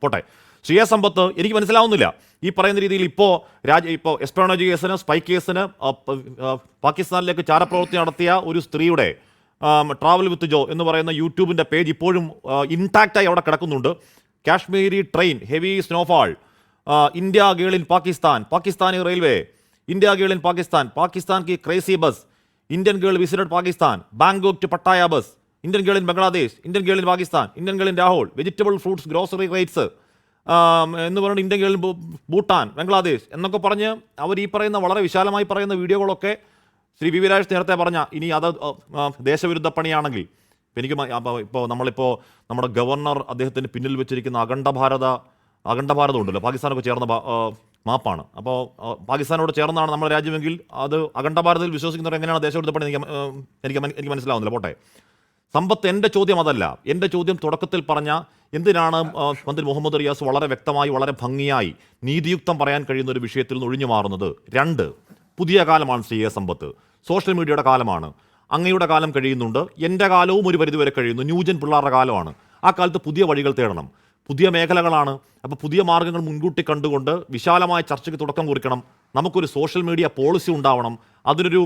പോട്ടെ. ശ്രീ എ സമ്പത്ത് എനിക്ക് മനസ്സിലാവുന്നില്ല ഈ പറയുന്ന രീതിയിൽ ഇപ്പോൾ എസ്പെറോണജി കേസിന് സ്പൈ കേസിന് പാകിസ്ഥാനിലേക്ക് ചാരപ്രവൃത്തി നടത്തിയ ഒരു സ്ത്രീയുടെ ട്രാവൽ വിത്ത് ജോ എന്ന് പറയുന്ന യൂട്യൂബിൻ്റെ പേജ് ഇപ്പോഴും ഇൻടാക്റ്റായി അവിടെ കിടക്കുന്നുണ്ട്. Kashmiri train, heavy snowfall, India girl in Pakistan, Pakistani railway, India girl in Pakistan, Pakistan की crazy bus, Indian girl visited Pakistan, Bangkok to Pattaya bus, Indian girl in Bangladesh, Indian girl in Pakistan, Indian girl in Lahore, vegetable fruits grocery rates എന്ന് പറഞ്ഞിട്ട് Indian girl Bhutan, Bangladesh എന്നൊക്കെ പറഞ്ഞ് അവർ ഈ പറയുന്ന വളരെ വിശാലമായി പറയുന്ന വീഡിയോകളൊക്കെ ശ്രീ വി വി രാജേഷ് നേരത്തെ പറഞ്ഞ ഇനി അത് ദേശവിരുദ്ധ പണിയാണെങ്കിൽ ഇപ്പോൾ നമ്മുടെ ഗവർണർ അദ്ദേഹത്തിന് പിന്നിൽ വെച്ചിരിക്കുന്ന അഖണ്ഡ ഭാരതം ഉണ്ടല്ലോ, പാകിസ്ഥാനൊക്കെ ചേർന്ന മാപ്പാണ്. അപ്പോൾ പാകിസ്ഥാനോട് ചേർന്നാണ് നമ്മുടെ രാജ്യമെങ്കിൽ അത് അഖണ്ഡ ഭാരതത്തിൽ വിശ്വസിക്കുന്നവർ എങ്ങനെയാണ് ദേശവിരുദ്ധ പണി എനിക്ക് മനസ്സിലാവുന്നില്ല. പോട്ടെ. സമ്പത്ത്, എൻ്റെ ചോദ്യം അതല്ല. എൻ്റെ ചോദ്യം തുടക്കത്തിൽ പറഞ്ഞ എന്തിനാണ് മന്ത്രി മുഹമ്മദ് റിയാസ് വളരെ വ്യക്തമായി വളരെ ഭംഗിയായി നീതിയുക്തം പറയാൻ കഴിയുന്ന ഒരു വിഷയത്തിൽ നിന്ന് ഒഴിഞ്ഞു മാറുന്നത്? 2, പുതിയ കാലമാണ് ശ്രീ എ സമ്പത്ത്, സോഷ്യൽ മീഡിയയുടെ കാലമാണ്. അങ്ങയുടെ കാലം കഴിയുന്നുണ്ട്, എൻ്റെ കാലവും ഒരു പരിധിവരെ കഴിയുന്നു, ന്യൂജൻ പിള്ളേരുടെ കാലമാണ്. ആ കാലത്ത് പുതിയ വഴികൾ തേടണം, പുതിയ മേഖലകളാണ്. അപ്പോൾ പുതിയ മാർഗ്ഗങ്ങൾ മുൻകൂട്ടി കണ്ടുകൊണ്ട് വിശാലമായ ചർച്ചയ്ക്ക് തുടക്കം കുറിക്കണം. നമുക്കൊരു സോഷ്യൽ മീഡിയ പോളിസി ഉണ്ടാവണം. അതിനൊരു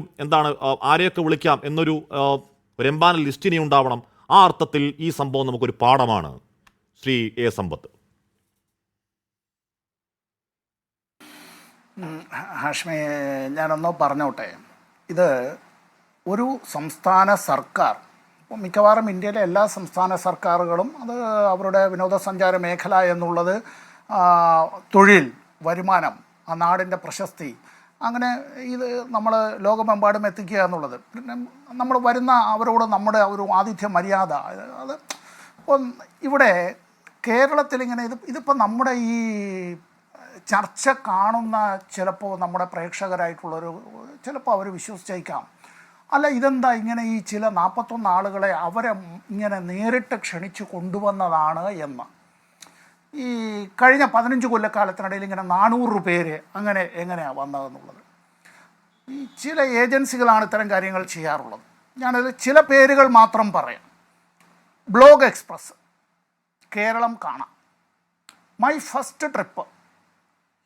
ആരെയൊക്കെ വിളിക്കാം എന്നൊരു എംപാനൽ ലിസ്റ്റിനെ ഉണ്ടാവണം. ആ അർത്ഥത്തിൽ ഈ സംഭവം നമുക്കൊരു പാഠമാണ്. ശ്രീ എ സമ്പത്ത്. ഹാഷ്മി, ഞാനൊന്ന് പറഞ്ഞോട്ടെ. ഇത് ഒരു സംസ്ഥാന സർക്കാർ, ഇപ്പോൾ മിക്കവാറും ഇന്ത്യയിലെ എല്ലാ സംസ്ഥാന സർക്കാരുകളും അത് അവരുടെ വിനോദസഞ്ചാര മേഖല എന്നുള്ളത്, തൊഴിൽ, വരുമാനം, ആ നാടിൻ്റെ പ്രശസ്തി, അങ്ങനെ ഇത് നമ്മൾ ലോകമെമ്പാടും എത്തിക്കുക എന്നുള്ളത്, പിന്നെ നമ്മൾ വരുന്ന അവരോട് നമ്മുടെ ഒരു ആതിഥ്യ മര്യാദ, അത് ഇപ്പോൾ ഇവിടെ കേരളത്തിൽ ഇങ്ങനെ ഇതിപ്പോൾ നമ്മുടെ ഈ ചർച്ച കാണുന്ന ചിലപ്പോൾ നമ്മുടെ പ്രേക്ഷകരായിട്ടുള്ളൊരു ചിലപ്പോൾ അവർ വിശ്വസിച്ചേക്കാം, അല്ല ഇതെന്താ ഇങ്ങനെ ഈ ചില 41 ആളുകളെ അവരെ ഇങ്ങനെ നേരിട്ട് ക്ഷണിച്ച് കൊണ്ടുവന്നതാണ് എന്ന്. ഈ കഴിഞ്ഞ 15 കൊല്ലക്കാലത്തിനിടയിൽ ഇങ്ങനെ 400 പേര് അങ്ങനെ എങ്ങനെയാണ് വന്നതെന്നുള്ളത് ഈ ചില ഏജൻസികളാണ് ഇത്തരം കാര്യങ്ങൾ ചെയ്യാറുള്ളത്. ഞാനത് ചില പേരുകൾ മാത്രം പറയാം. ബ്ലോഗ് എക്സ്പ്രസ്, കേരളം കാണാം, my first trip,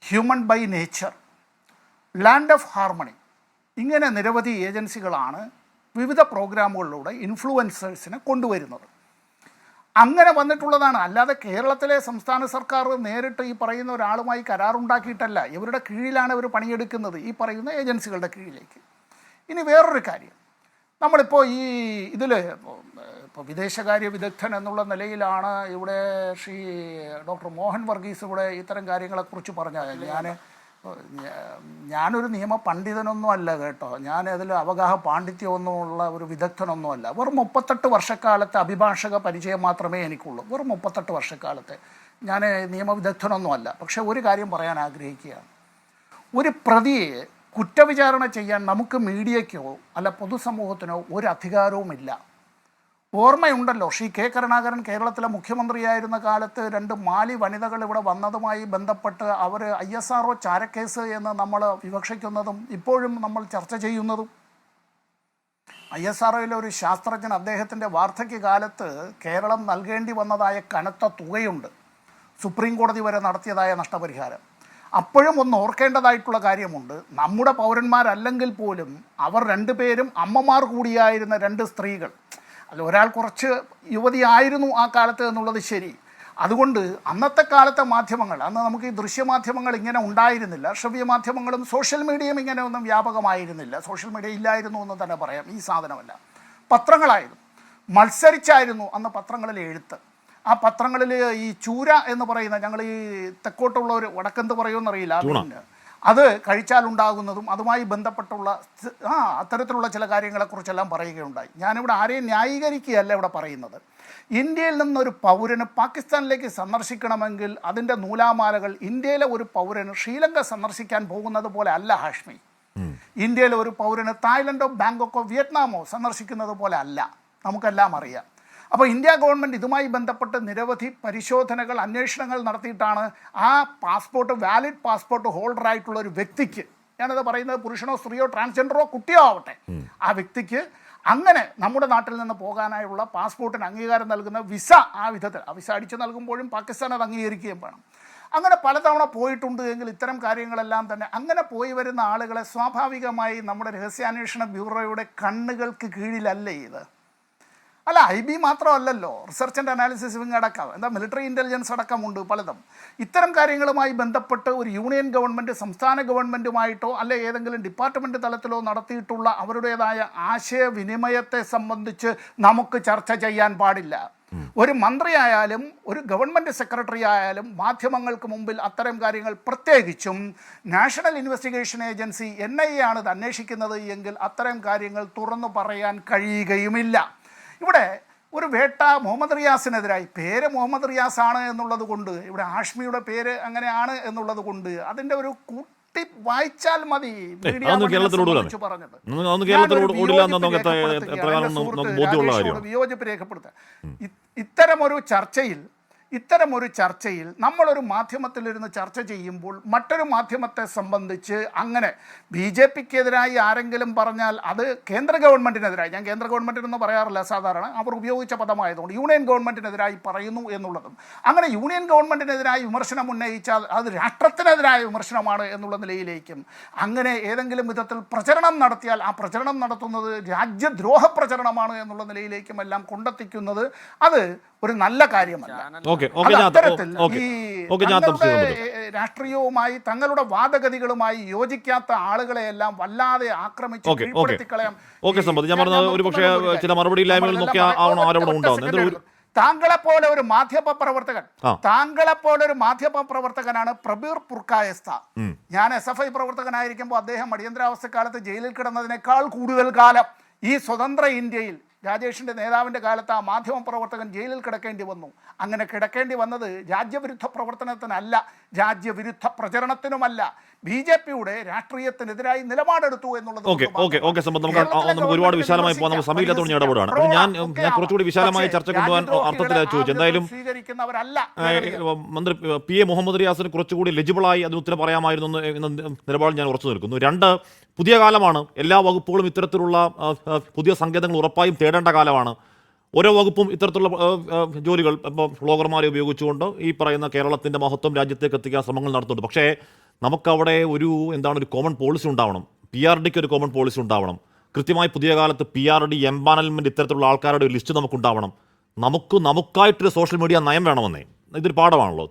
human by nature, land of harmony, ഇങ്ങനെ നിരവധി ഏജൻസികളാണ് വിവിധ പ്രോഗ്രാമുകളിലൂടെ ഇൻഫ്ലുവൻസേഴ്സിനെ കൊണ്ടുവരുന്നത്. അങ്ങനെ വന്നിട്ടുള്ളതാണ്. അല്ലാതെ കേരളത്തിലെ സംസ്ഥാന സർക്കാർ നേരിട്ട് ഈ പറയുന്ന ഒരാളുമായി കരാറുണ്ടാക്കിയിട്ടല്ല, ഇവരുടെ കീഴിലാണ് ഇവർ പണിയെടുക്കുന്നത്, ഈ പറയുന്ന ഏജൻസികളുടെ കീഴിലേക്ക്. ഇനി വേറൊരു കാര്യം, നമ്മളിപ്പോൾ ഈ ഇതിൽ ഇപ്പോൾ വിദേശകാര്യ വിദഗ്ധൻ എന്നുള്ള നിലയിലാണ് ഇവിടെ ശ്രീ ഡോക്ടർ മോഹൻ വർഗീസ് ഇവിടെ ഇത്തരം കാര്യങ്ങളെക്കുറിച്ച് പറഞ്ഞത്. ഞാനൊരു നിയമ പണ്ഡിതനൊന്നും അല്ല കേട്ടോ, ഞാൻ അതിൽ അവഗാഹ പാണ്ഡിത്യമൊന്നുമുള്ള ഒരു വിദഗ്ധനൊന്നുമല്ല. വെറും 38 വർഷക്കാലത്തെ അഭിഭാഷക പരിചയം മാത്രമേ എനിക്കുള്ളൂ. വെറും 38 വർഷക്കാലത്തെ. ഞാൻ നിയമവിദഗ്ധനൊന്നുമല്ല. പക്ഷേ ഒരു കാര്യം പറയാൻ ആഗ്രഹിക്കുകയാണ്. ഒരു പ്രതിയെ കുറ്റവിചാരണ ചെയ്യാൻ നമുക്ക് മീഡിയയ്ക്കോ അല്ല പൊതുസമൂഹത്തിനോ ഒരു അധികാരവുമില്ല. ഓർമ്മയുണ്ടല്ലോ, ശ്രീ കെ കരുണാകരൻ കേരളത്തിലെ മുഖ്യമന്ത്രിയായിരുന്ന കാലത്ത് 2 മാലി വനിതകൾ ഇവിടെ വന്നതുമായി ബന്ധപ്പെട്ട് അവർ ISRO ചാരക്കേസ് എന്ന് നമ്മൾ വിവക്ഷിക്കുന്നതും ഇപ്പോഴും നമ്മൾ ചർച്ച ചെയ്യുന്നതും. ISROയിലെ ഒരു ശാസ്ത്രജ്ഞൻ അദ്ദേഹത്തിൻ്റെ വാർദ്ധക്യകാലത്ത് കേരളം നൽകേണ്ടി വന്നതായ കനത്ത തുകയുണ്ട്, സുപ്രീം കോടതി വരെ നടത്തിയതായ നഷ്ടപരിഹാരം. അപ്പോഴും ഒന്ന് ഓർക്കേണ്ടതായിട്ടുള്ള കാര്യമുണ്ട്, നമ്മുടെ പൗരന്മാരല്ലെങ്കിൽ പോലും അവർ 2 പേരും അമ്മമാർ കൂടിയായിരുന്ന 2 സ്ത്രീകൾ. അല്ല, ഒരാൾ കുറച്ച് യുവതിയായിരുന്നു ആ കാലത്ത് എന്നുള്ളത് ശരി. അതുകൊണ്ട് അന്നത്തെ കാലത്തെ മാധ്യമങ്ങൾ, അന്ന് നമുക്ക് ഈ ദൃശ്യമാധ്യമങ്ങൾ ഇങ്ങനെ ഉണ്ടായിരുന്നില്ല, ശ്രവ്യ മാധ്യമങ്ങളും സോഷ്യൽ മീഡിയയും ഇങ്ങനെ ഒന്നും വ്യാപകമായിരുന്നില്ല. സോഷ്യൽ മീഡിയ ഇല്ലായിരുന്നു എന്ന് തന്നെ പറയാം. ഈ സാധനമല്ല, പത്രങ്ങളായിരുന്നു, മത്സരിച്ചായിരുന്നു അന്ന് പത്രങ്ങളിൽ എഴുത്ത്. ആ പത്രങ്ങളിൽ ഈ ചൂര എന്ന് പറയുന്ന, ഞങ്ങൾ ഈ തെക്കോട്ടുള്ളവർ വടക്കെന്ത് പറയുമെന്നറിയില്ല, അത് കഴിച്ചാലുണ്ടാകുന്നതും അതുമായി ബന്ധപ്പെട്ടുള്ള അത്തരത്തിലുള്ള ചില കാര്യങ്ങളെക്കുറിച്ചെല്ലാം പറയുകയുണ്ടായി. ഞാനിവിടെ ആരെയും ന്യായീകരിക്കുകയല്ല ഇവിടെ പറയുന്നത്. ഇന്ത്യയിൽ നിന്നൊരു പൗരന് പാകിസ്ഥാനിലേക്ക് സന്ദർശിക്കണമെങ്കിൽ അതിൻ്റെ നൂലാമാലകൾ ഇന്ത്യയിലെ ഒരു പൗരന് ശ്രീലങ്ക സന്ദർശിക്കാൻ പോകുന്നത് പോലെ അല്ല ഹാഷ്മി. ഇന്ത്യയിലെ ഒരു പൗരന് തായ്ലൻഡോ ബാങ്കോക്കോ വിയറ്റ്നാമോ സന്ദർശിക്കുന്നത് പോലെ അല്ല, നമുക്കെല്ലാം അറിയാം. അപ്പോൾ ഇന്ത്യ ഗവൺമെൻറ് ഇതുമായി ബന്ധപ്പെട്ട് നിരവധി പരിശോധനകൾ, അന്വേഷണങ്ങൾ നടത്തിയിട്ടാണ് ആ പാസ്പോർട്ട്, വാലിഡ് പാസ്പോർട്ട് ഹോൾഡറായിട്ടുള്ള ഒരു വ്യക്തിക്ക്, ഞാനത് പറയുന്നത് പുരുഷനോ സ്ത്രീയോ ട്രാൻസ്ജെൻഡറോ കുട്ടിയോ ആവട്ടെ, ആ വ്യക്തിക്ക് അങ്ങനെ നമ്മുടെ നാട്ടിൽ നിന്ന് പോകാനായുള്ള പാസ്പോർട്ടിന് അംഗീകാരം നൽകുന്ന വിസ ആ വിധത്തിൽ ആ വിസ അടിച്ചു നൽകുമ്പോഴും പാകിസ്ഥാൻ അത് അംഗീകരിക്കുകയും വേണം. അങ്ങനെ പലതവണ പോയിട്ടുണ്ട് എങ്കിൽ ഇത്തരം കാര്യങ്ങളെല്ലാം തന്നെ അങ്ങനെ പോയി വരുന്ന ആളുകളെ സ്വാഭാവികമായി നമ്മുടെ രഹസ്യാന്വേഷണ ബ്യൂറോയുടെ കണ്ണുകൾക്ക് കീഴിലല്ലേ ഇത്? അല്ല, IB മാത്രമല്ലല്ലോ, റിസർച്ച് ആൻഡ് അനാലിസിസ് വിങ് അടക്കം, എന്താ മിലിറ്ററി ഇൻ്റലിജൻസ് അടക്കമുണ്ട് പലതും. ഇത്തരം കാര്യങ്ങളുമായി ബന്ധപ്പെട്ട് ഒരു യൂണിയൻ ഗവൺമെൻറ് സംസ്ഥാന ഗവൺമെൻറ്റുമായിട്ടോ അല്ലെ ഏതെങ്കിലും ഡിപ്പാർട്ട്മെൻറ്റ് തലത്തിലോ നടത്തിയിട്ടുള്ള അവരുടേതായ ആശയവിനിമയത്തെ സംബന്ധിച്ച് നമുക്ക് ചർച്ച ചെയ്യാൻ പാടില്ല. ഒരു മന്ത്രിയായാലും ഒരു ഗവൺമെൻറ് സെക്രട്ടറി ആയാലും മാധ്യമങ്ങൾക്ക് മുമ്പിൽ അത്തരം കാര്യങ്ങൾ, പ്രത്യേകിച്ചും നാഷണൽ ഇൻവെസ്റ്റിഗേഷൻ ഏജൻസി NIA ആണ് ഇത് അന്വേഷിക്കുന്നത് എങ്കിൽ അത്തരം കാര്യങ്ങൾ തുറന്നു പറയാൻ കഴിയുകയുമില്ല. ഇവിടെ ഒരു വേട്ട മുഹമ്മദ് റിയാസിനെതിരായി, പേര് മുഹമ്മദ് റിയാസ് ആണ് എന്നുള്ളത് കൊണ്ട്, ഇവിടെ ആഷ്മിയുടെ പേര് അങ്ങനെയാണ് എന്നുള്ളത് കൊണ്ട് അതിൻ്റെ ഒരു കുട്ടി വായിച്ചാൽ മതി. വിയോജിപ്പ് രേഖപ്പെടുത്തുക. ഇത്തരമൊരു ചർച്ചയിൽ നമ്മളൊരു മാധ്യമത്തിലിരുന്ന് ചർച്ച ചെയ്യുമ്പോൾ മറ്റൊരു മാധ്യമത്തെ സംബന്ധിച്ച് അങ്ങനെ BJPക്കെതിരായി ആരെങ്കിലും പറഞ്ഞാൽ അത് കേന്ദ്ര ഗവൺമെൻറ്റിനെതിരായി, ഞാൻ കേന്ദ്ര ഗവൺമെൻറ്റിനൊന്നും പറയാറില്ല സാധാരണ, അവർ ഉപയോഗിച്ച പദമായതുകൊണ്ട് യൂണിയൻ ഗവൺമെൻറ്റിനെതിരായി പറയുന്നു എന്നുള്ളതും, അങ്ങനെ യൂണിയൻ ഗവൺമെൻറ്റിനെതിരായി വിമർശനം ഉന്നയിച്ചാൽ അത് രാഷ്ട്രത്തിനെതിരായ വിമർശനമാണ് എന്നുള്ള നിലയിലേക്കും, അങ്ങനെ ഏതെങ്കിലും വിധത്തിൽ പ്രചരണം നടത്തിയാൽ ആ പ്രചരണം നടത്തുന്നത് രാജ്യദ്രോഹ പ്രചരണമാണ് എന്നുള്ള നിലയിലേക്കും എല്ലാം കൊണ്ടെത്തിക്കുന്നത് അത് ഒരു നല്ല കാര്യമല്ല. രാഷ്ട്രീയവുമായി തങ്ങളുടെ വാദഗതികളുമായി യോജിക്കാത്ത ആളുകളെയെല്ലാം വല്ലാതെ ആക്രമിച്ച് കീഴ്പ്പെടുത്തിക്കളയാം. താങ്കളെപ്പോലെ ഒരു മാധ്യമ പ്രവർത്തകനാണ് പ്രബീർ പുർക്കായസ്ത. ഞാൻ SFI പ്രവർത്തകനായിരിക്കുമ്പോൾ അദ്ദേഹം അടിയന്തരാവസ്ഥക്കാലത്ത് ജയിലിൽ കിടന്നതിനേക്കാൾ കൂടുതൽ കാലം ഈ സ്വതന്ത്ര ഇന്ത്യയിൽ രാജേഷിൻ്റെ നേതാവിൻ്റെ കാലത്ത് ആ മാധ്യമ പ്രവർത്തകൻ ജയിലിൽ കിടക്കേണ്ടി വന്നു. അങ്ങനെ കിടക്കേണ്ടി വന്നത് രാജ്യവിരുദ്ധ പ്രവർത്തനത്തിനല്ല, രാജ്യവിരുദ്ധ പ്രചരണത്തിനുമല്ല, BJPയുടെ രാഷ്ട്രീയത്തിനെതിരായി നിലപാടെടുത്തു എന്നുള്ളത്. നമുക്ക് ഒരുപാട് വിശാലമായി പോകാൻ നമുക്ക് സമയമില്ലാത്തതുകൊണ്ട് ഞാൻ ഇടപെടുകയാണ്. ഞാൻ കുറച്ചുകൂടി വിശാലമായ ചർച്ച കൊണ്ടുപോകാൻ അർത്ഥത്തിലാണ് ചോദിച്ചു. എന്തായാലും മന്ത്രി PA മുഹമ്മദ് റിയാസിന് കുറച്ചുകൂടി ലെജിബിളായി അതിന് ഉത്തരം പറയാമായിരുന്നു എന്ന നിലപാടിൽ ഞാൻ ഉറച്ചു നിൽക്കുന്നു. 2, പുതിയ കാലമാണ്. എല്ലാ വകുപ്പുകളും ഇത്തരത്തിലുള്ള പുതിയ സങ്കേതങ്ങൾ ഉറപ്പായും തേടേണ്ട കാലമാണ്. ഓരോ വകുപ്പും ഇത്തരത്തിലുള്ള ജോലികൾ ഇപ്പോൾ വ്ളോഗർമാരെ ഉപയോഗിച്ചുകൊണ്ട് ഈ പറയുന്ന കേരളത്തിൻ്റെ മഹത്വം രാജ്യത്തേക്ക് എത്തിക്കാൻ ശ്രമങ്ങൾ നടത്തുന്നുണ്ട്. പക്ഷേ നമുക്കവിടെ ഒരു കോമൺ പോളിസി ഉണ്ടാവണം. PRDക്ക് ഒരു കോമൺ പോളിസി ഉണ്ടാവണം. കൃത്യമായി പുതിയ കാലത്ത് PRD എംപാനൽമെൻറ്റ് ഇത്തരത്തിലുള്ള ആൾക്കാരുടെ ഒരു ലിസ്റ്റ് നമുക്കുണ്ടാവണം. നമുക്കായിട്ടൊരു സോഷ്യൽ മീഡിയ നയം വേണമെന്നേ. ഇതൊരു പാഠമാണല്ലോ.